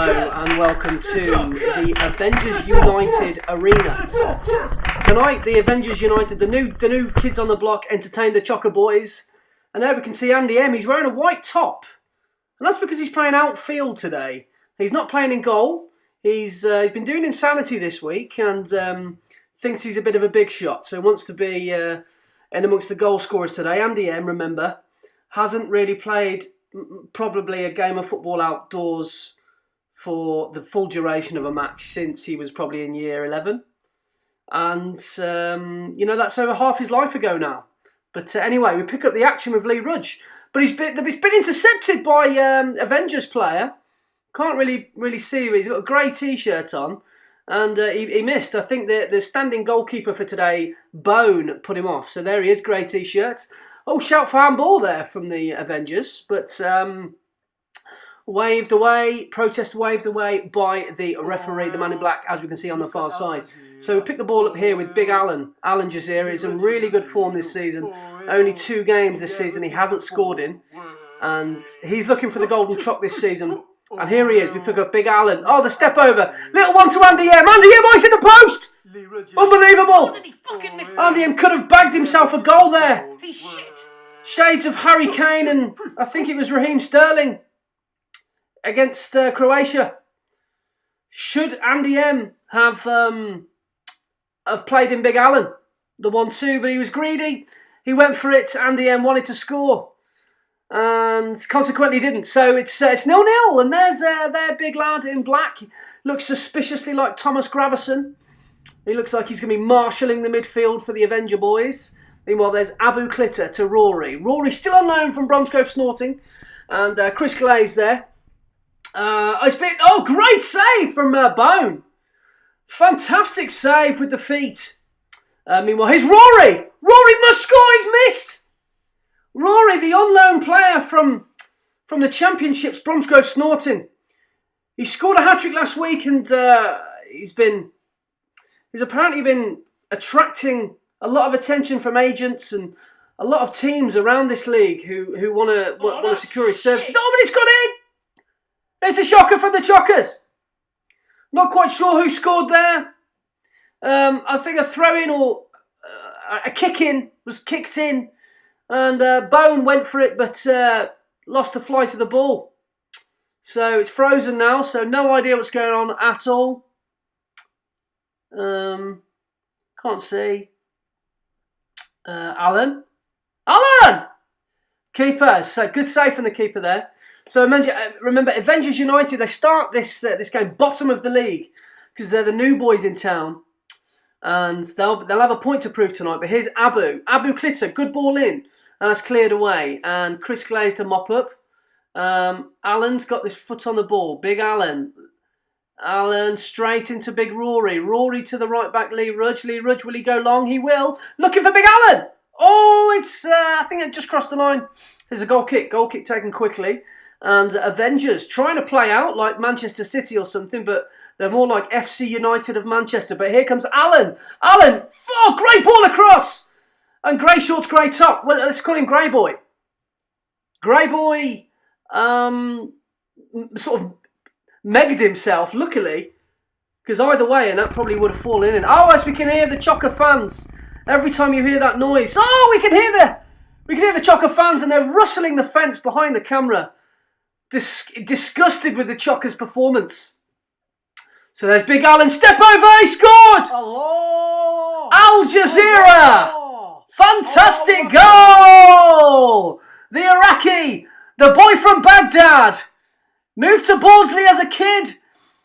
Hello and welcome to the Avengers United Arena. Tonight, the Avengers United, the new kids on the block, entertain the Chocker boys. And there we can see Andy M. He's wearing a white top. And that's because he's playing outfield today. He's not playing in goal. He's been doing insanity this week and thinks he's a bit of a big shot. So he wants to be in amongst the goal scorers today. Andy M, remember, hasn't really played probably a game of football outdoors for the full duration of a match since he was probably in year 11. And, that's over half his life ago now. But anyway, we pick up the action with Lee Rudge. But he's been intercepted by Avengers player. Can't really see him. He's got a grey T-shirt on. And he missed. I think the standing goalkeeper for today, Bone, put him off. So there he is, grey T-shirt. Oh, shout for handball there from the Avengers. But protest waved away by the referee, the man in black, as we can see on the far side. So we pick the ball up here with Big Alan Jazeera. He's in really good form this season. Only 2 games this season he hasn't scored in. And he's looking for the golden truck this season. And here he is. We pick up Big Alan. Oh, the step over. Little one to Andy M. Andy M, he's in the post! Unbelievable! Did he fucking miss that? Andy M could have bagged himself a goal there. He's shit. Shades of Harry Kane and I think it was Raheem Sterling against Croatia. Should Andy M have played in Big Alan, the 1-2, but he was greedy. He went for it. Andy M wanted to score and consequently didn't. So it's 0-0 and there's their big lad in black. Looks suspiciously like Thomas Gravison. He looks like he's going to be marshalling the midfield for the Avenger boys. Meanwhile, there's Abu Klitter to Rory. Rory still on loan from Bromsgrove Snorting. And Chris Glaze there. Great save from Bone. Fantastic save with the feet. Meanwhile, here's Rory. Rory must score. He's missed. Rory, the on-loan player from the Championships, Bromsgrove Snorting. He scored a hat-trick last week and he's apparently been attracting a lot of attention from agents and a lot of teams around this league who want to secure his services. Oh, but it's gone in! It's a shocker from the Choccers. Not quite sure who scored there. I think a throw-in or a kick-in was kicked in. And Bone went for it, but lost the flight of the ball. So it's frozen now, so no idea what's going on at all. Can't see. Alan! Keeper, so good save from the keeper there. So remember, Avengers United, they start this game bottom of the league because they're the new boys in town. And they'll have a point to prove tonight. But here's Abu Klitter, good ball in. And that's cleared away. And Chris Glaze to mop up. Alan's got this foot on the ball. Big Alan. Alan straight into Big Rory. Rory to the right back, Lee Rudge. Lee Rudge, will he go long? He will. Looking for Big Alan. Oh, I think it just crossed the line. There's a goal kick. Goal kick taken quickly. And Avengers trying to play out like Manchester City or something, but they're more like FC United of Manchester. But here comes Alan. Great ball across. And grey shorts, grey top. Well, let's call him Grey Boy. Grey Boy sort of megged himself, luckily, because either way, and that probably would have fallen in. Oh, as we can hear the Chocker fans. Every time you hear that noise, we can hear the Chocker fans, and they're rustling the fence behind the camera, disgusted with the Chockers' performance. So there's Big Alan, step over, he scored! Hello! Al Jazeera! Fantastic goal! The Iraqi, the boy from Baghdad, moved to Bawdsley as a kid,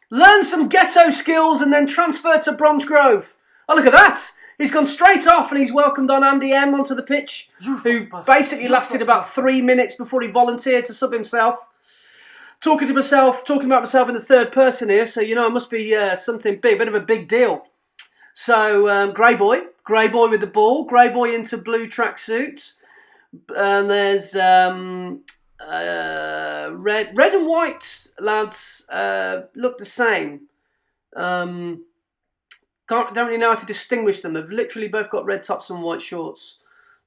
learned some ghetto skills and then transferred to Bromsgrove. Oh, look at that. He's gone straight off and he's welcomed on Andy M onto the pitch, who basically lasted about 3 minutes before he volunteered to sub himself. Talking about myself in the third person here, so it must be something big, a bit of a big deal. So, Grey Boy with the ball, Grey Boy into blue tracksuit, and there's red and white lads look the same. Don't really know how to distinguish them. They've literally both got red tops and white shorts.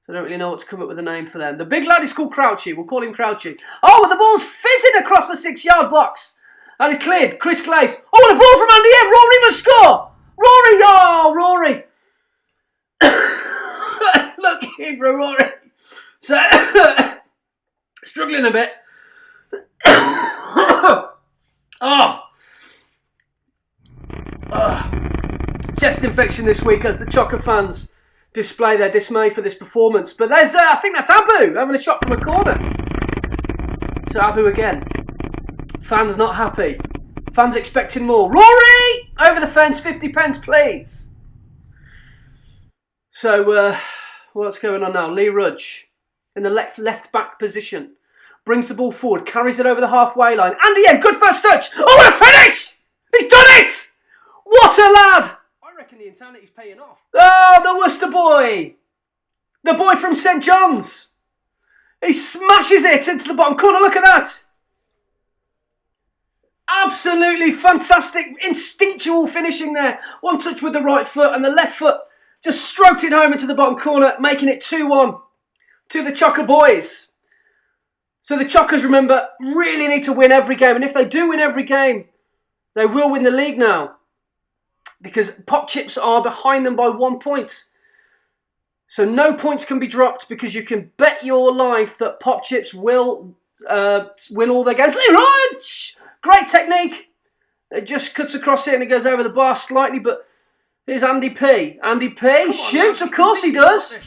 So I don't really know what to come up with a name for them. The big lad is called Crouchy. We'll call him Crouchy. Oh, and the ball's fizzing across the 6-yard box. And it's cleared. Chris Glaze. Oh, what a ball from Andy M. Rory must score. Rory. Oh, Rory. Looking for Rory. So, struggling a bit. Chest infection this week as the Chocker fans display their dismay for this performance. But there's, I think that's Abu having a shot from a corner. So Abu again. Fans not happy. Fans expecting more. Rory! Over the fence, 50 pence, please. So, what's going on now? Lee Rudge in the left back position. Brings the ball forward, carries it over the halfway line. Andy M, good first touch. Oh, what a finish! He's done it! What a lad! I reckon the intensity is paying off. Oh, the Worcester boy! The boy from St John's. He smashes it into the bottom corner. Look at that. Absolutely fantastic, instinctual finishing there. One touch with the right foot and the left foot just stroked it home into the bottom corner, making it 2-1 to the Chocker boys. So the Chockers, remember, really need to win every game. And if they do win every game, they will win the league now. Because Pop Chips are behind them by 1 point. So no points can be dropped because you can bet your life that Pop Chips will win all their games. Lee Rudge! Great technique. It just cuts across it and it goes over the bar slightly, but here's Andy P. Andy P shoots, of course he does.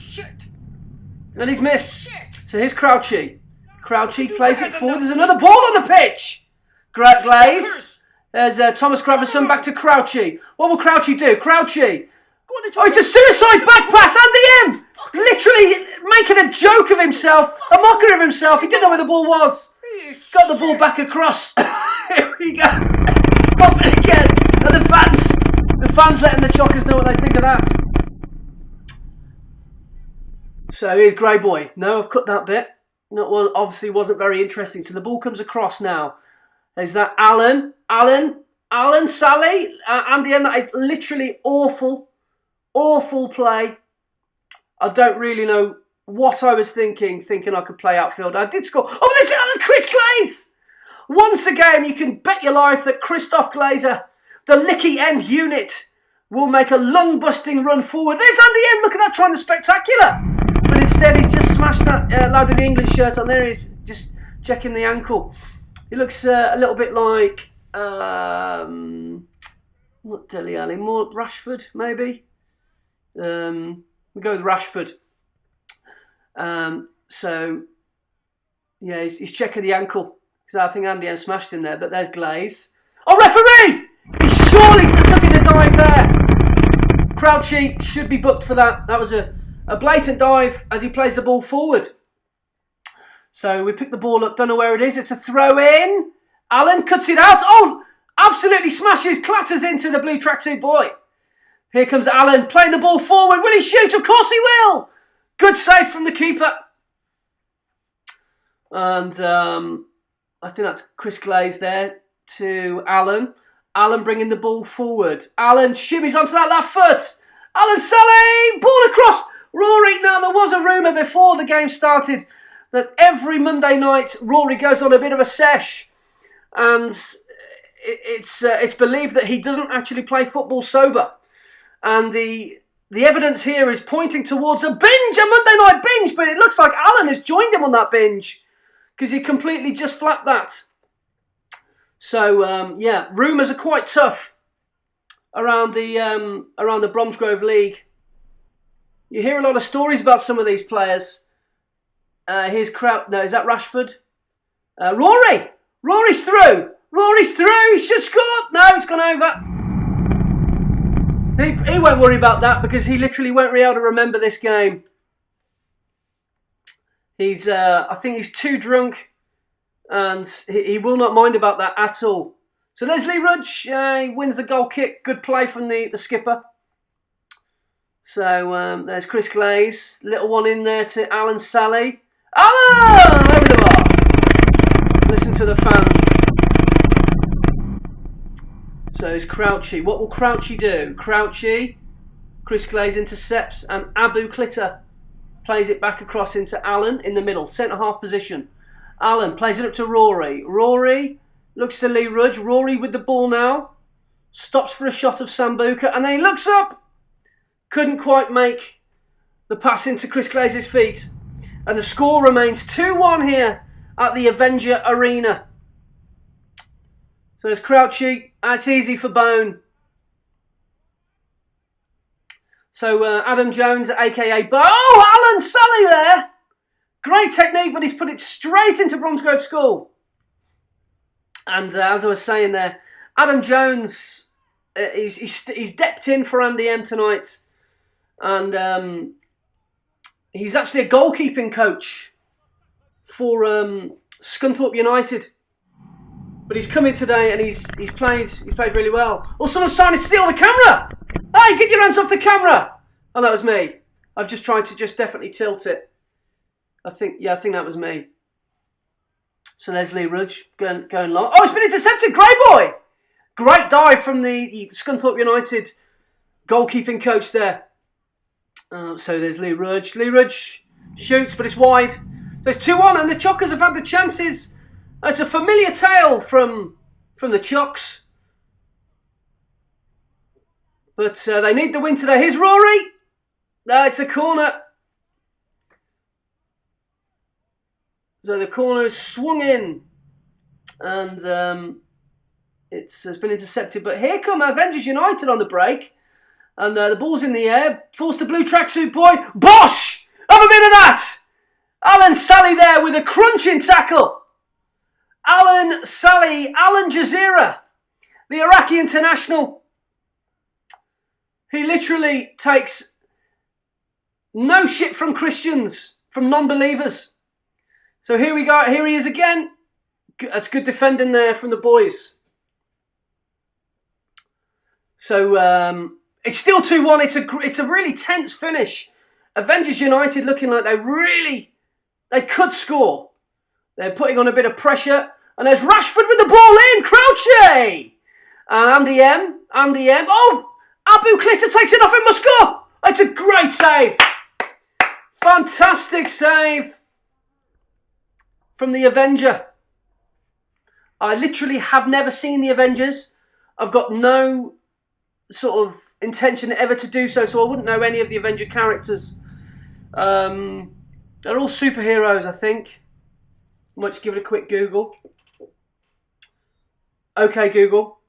And he's missed. So here's Crouchy. Crouchy plays it forward. There's another ball on the pitch. Glaze. There's Thomas Gravison back to Crouchy. What will Crouchy do? Crouchy. Oh, it's a suicide back pass. Andy M. Literally making a joke of himself, a mockery of himself. He didn't know where the ball was. Got the ball back across. Here we go. Off it again. And the fans letting the Chockers know what they think of that. So here's Grey Boy. No, I've cut that bit. No, well, obviously wasn't very interesting. So the ball comes across now. Is that Alan, Sally, Andy M. That is literally awful play. I don't really know what I was thinking I could play outfield. I did score. Oh, that was Chris Glaze. Once again, you can bet your life that Christoph Glazer, the licky end unit, will make a lung-busting run forward. There's Andy M. Look at that, trying the spectacular. But instead, he's just smashed that lad with the English shirt on there. He's just checking the ankle. He looks a little bit like, what Dele Alli? More Rashford, maybe? We'll go with Rashford. So, yeah, he's checking the ankle. Because I think Andy M smashed him there. But there's Glaze. Oh, referee! He surely took in a dive there. Crouchy should be booked for that. That was a blatant dive as he plays the ball forward. So we pick the ball up, don't know where it is. It's a throw in. Alan cuts it out. Oh, absolutely smashes, clatters into the blue tracksuit boy. Here comes Alan playing the ball forward. Will he shoot? Of course he will. Good save from the keeper. And I think that's Chris Glaze there to Alan. Alan bringing the ball forward. Alan shimmies onto that left foot. Alan Sally, ball across. Rory, now there was a rumour before the game started that every Monday night Rory goes on a bit of a sesh, and it's believed that he doesn't actually play football sober, and the evidence here is pointing towards a binge, a Monday night binge, but it looks like Alan has joined him on that binge because he completely just flapped that. So yeah, rumours are quite tough around the Bromsgrove League. You hear a lot of stories about some of these players. Here's no, is that Rashford? Rory! Rory's through! Rory's through! He should score! No, it's gone over. He won't worry about that because he literally won't be able to remember this game. He's, I think he's too drunk and he will not mind about that at all. So there's Lee Rudge. He wins the goal kick. Good play from the skipper. So there's Chris Glaze. Little one in there to Alan Sally. Alan! Over the bar. Listen to the fans. So it's Crouchy. What will Crouchy do? Crouchy. Chris Glaze intercepts and Abu Klitter plays it back across into Alan in the middle. Centre half position. Alan plays it up to Rory. Rory Looks to Lee Rudge. Rory with the ball now. Stops for a shot of Sambuca. And then he looks up. Couldn't quite make the pass into Chris Clay's feet. And the score remains 2-1 here at the Avenger Arena. So there's Crouchy. That's easy for Bone. So Adam Jones, a.k.a. Bone. Oh, Alan Sally there. Great technique, but he's put it straight into Bromsgrove School. And as I was saying there, Adam Jones, he's depped in for Andy M tonight. And he's actually a goalkeeping coach for Scunthorpe United. But he's come in today and he's played really well. Oh, someone's trying to steal the camera! Hey, get your hands off the camera! Oh, that was me. I've just tried to definitely tilt it. I think that was me. So there's Lee Rudge going long. Oh, it's been intercepted. Grey boy! Great dive from the Scunthorpe United goalkeeping coach there. So there's Lee Rudge. Lee Rudge shoots, but it's wide. So it's 2-1, and the Choccers have had the chances. It's a familiar tale from the Chocs. But they need the win today. Here's Rory. It's a corner. So the corner is swung in. And it's been intercepted. But here come Avengers United on the break. And the ball's in the air. Forced the blue tracksuit boy. Bosh! Have a bit of that! Alan Sally there with a crunching tackle. Alan Sally, Alan Jazeera, the Iraqi international. He literally takes no shit from Christians, from non-believers. So here we go. Here he is again. That's good defending there from the boys. So it's still 2-1. It's a really tense finish. Avengers United looking like they could score. They're putting on a bit of pressure. And there's Rashford with the ball in. Crouchy. And Andy M. Oh, Abu Klitter takes it off and must score. It's a great save. Fantastic save from the Avenger. I literally have never seen the Avengers. I've got no sort of intention ever to do so I wouldn't know any of the Avenger characters. They're all superheroes, I think. I might just give it a quick Google. Okay, Google.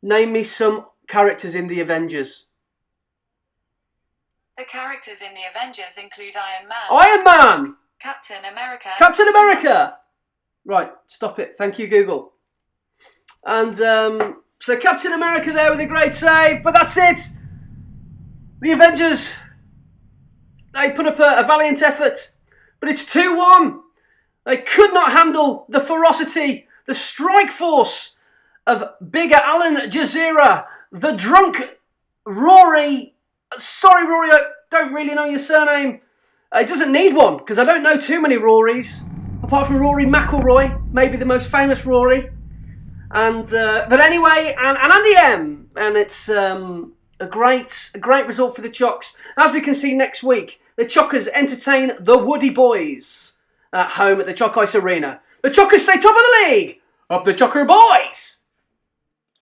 Name me some characters in the Avengers. The characters in the Avengers include Iron Man. Iron Man! Captain America. Captain America! Right, stop it. Thank you, Google. And so Captain America there with a great save, but that's it. The Avengers, they put up a valiant effort, but it's 2-1. They could not handle the ferocity, the strike force of bigger Alan Jazeera, the drunk Rory. Sorry, Rory, I don't really know your surname. It doesn't need one, because I don't know too many Rorys, apart from Rory McIlroy, maybe the most famous Rory. And but anyway, and Andy M, and it's a great result for the Chocs. As we can see next week, the Choccers entertain the Woody Boys at home at the Chocs Arena. The Choccers stay top of the league. Up the Chocker Boys!